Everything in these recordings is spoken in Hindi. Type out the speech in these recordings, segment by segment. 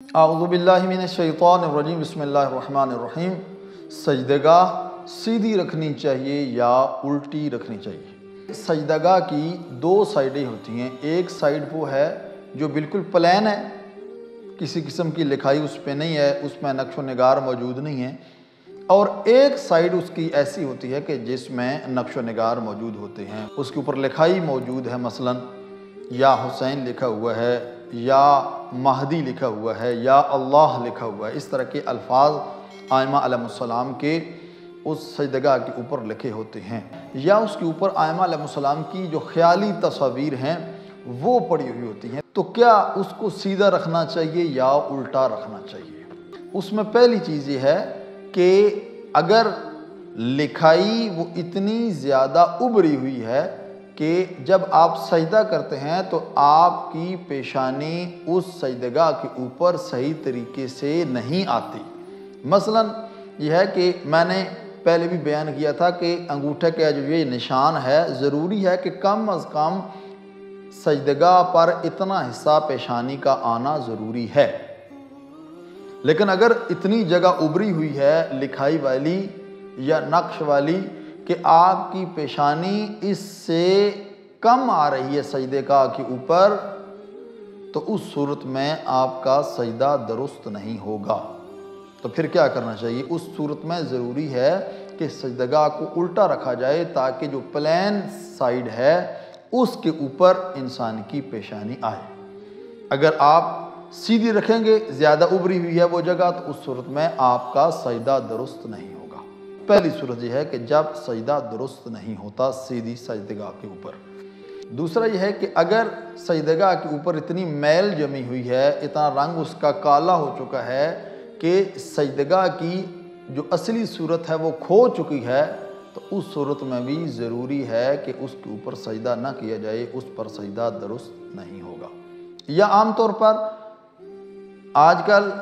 औज़ुबिल्लाहिमिनश्शैतानिर्रजीम बिस्मिल्लाहिर्रहमानिर्रहीम। सजदगाह सीधी रखनी चाहिए या उल्टी रखनी चाहिए। सजदगाह की दो साइडें होती हैं। एक साइड वो है जो बिल्कुल प्लेन है, किसी किस्म की लिखाई उस पर नहीं है, उसमें नक्शो निगार मौजूद नहीं है, और एक साइड उसकी ऐसी होती है कि जिसमें नक्शो निगार मौजूद होते हैं, उसके ऊपर लिखाई मौजूद है। मसलन या हुसैन लिखा हुआ है, या महदी लिखा हुआ है, या अल्लाह लिखा हुआ है। इस तरह के अल्फाज आइमा अलैहिस्सलाम के उस सजदगाह के ऊपर लिखे होते हैं, या उसके ऊपर आइमा अलैहिस्सलाम की जो ख्याली तस्वीर हैं वो पड़ी हुई होती हैं। तो क्या उसको सीधा रखना चाहिए या उल्टा रखना चाहिए? उसमें पहली चीज़ ये है कि अगर लिखाई वो इतनी ज़्यादा उभरी हुई है कि जब आप सजदा करते हैं तो आपकी पेशानी उस सजदगाह के ऊपर सही तरीके से नहीं आती। मसलन यह है कि मैंने पहले भी बयान किया था कि अंगूठे का जो ये निशान है, ज़रूरी है कि कम अज़ कम सजदगाह पर इतना हिस्सा पेशानी का आना ज़रूरी है। लेकिन अगर इतनी जगह उभरी हुई है लिखाई वाली या नक्श वाली कि आपकी पेशानी इससे कम आ रही है सजदगाह के ऊपर, तो उस सूरत में आपका सजदा दुरुस्त नहीं होगा। तो फिर क्या करना चाहिए? उस सूरत में ज़रूरी है कि सजदगाह को उल्टा रखा जाए ताकि जो प्लेन साइड है उसके ऊपर इंसान की पेशानी आए। अगर आप सीधी रखेंगे, ज़्यादा उभरी हुई है वो जगह, तो उस सूरत में आपका सजदा दुरुस्त नहीं होगा। पहली सूरत यह है कि जब सजदा दुरुस्त नहीं होता सीधी सजदगाह के ऊपर। दूसरा यह है कि अगर सजदगाह के ऊपर इतनी मैल जमी हुई है, इतना रंग उसका काला हो चुका है कि सजदगाह की जो असली सूरत है वो खो चुकी है, तो उस सूरत में भी ज़रूरी है कि उसके ऊपर सजदा ना किया जाए, उस पर सजदा दुरुस्त नहीं होगा। या आम तौर पर आजकल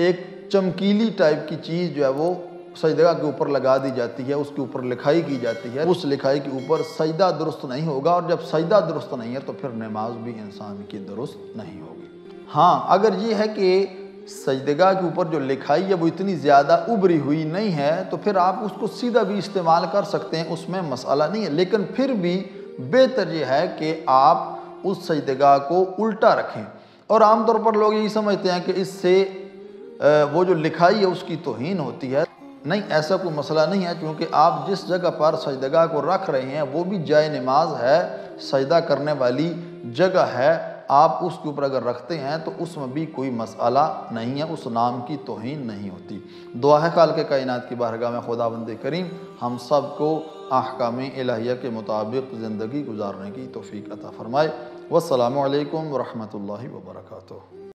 एक चमकीली टाइप की चीज़ जो है वो सजदगाह के ऊपर लगा दी जाती है, उसके ऊपर लिखाई की जाती है, उस लिखाई के ऊपर सजदा दुरुस्त नहीं होगा, और जब सजदा दुरुस्त नहीं है तो फिर नमाज भी इंसान की दुरुस्त नहीं होगी। हाँ, अगर ये है कि सजदगाह के ऊपर जो लिखाई है वो इतनी ज़्यादा उभरी हुई नहीं है तो फिर आप उसको सीधा भी इस्तेमाल कर सकते हैं, उसमें मसला नहीं है। लेकिन फिर भी बेहतर ये है कि आप उस सजदगाह को उल्टा रखें। और आमतौर पर लोग यही समझते हैं कि इससे वो जो लिखाई है उसकी तौहीन होती है। नहीं, ऐसा कोई मसला नहीं है, क्योंकि आप जिस जगह पर सजदगाह को रख रहे हैं वो भी जाए नमाज है, सजदा करने वाली जगह है। आप उसके ऊपर अगर रखते हैं तो उसमें भी कोई मसला नहीं है, उस नाम की तौहीन नहीं होती। दुआ है खालिक़ कायनात की बारगाह में खुदावंद करीम हम सब को अहकाम इलाहिया के मुताबिक ज़िंदगी गुजारने की तौफ़ीक़ अता फ़रमाए। वस्सलामु अलैकुम व रहमतुल्लाहि व बरकातुहू।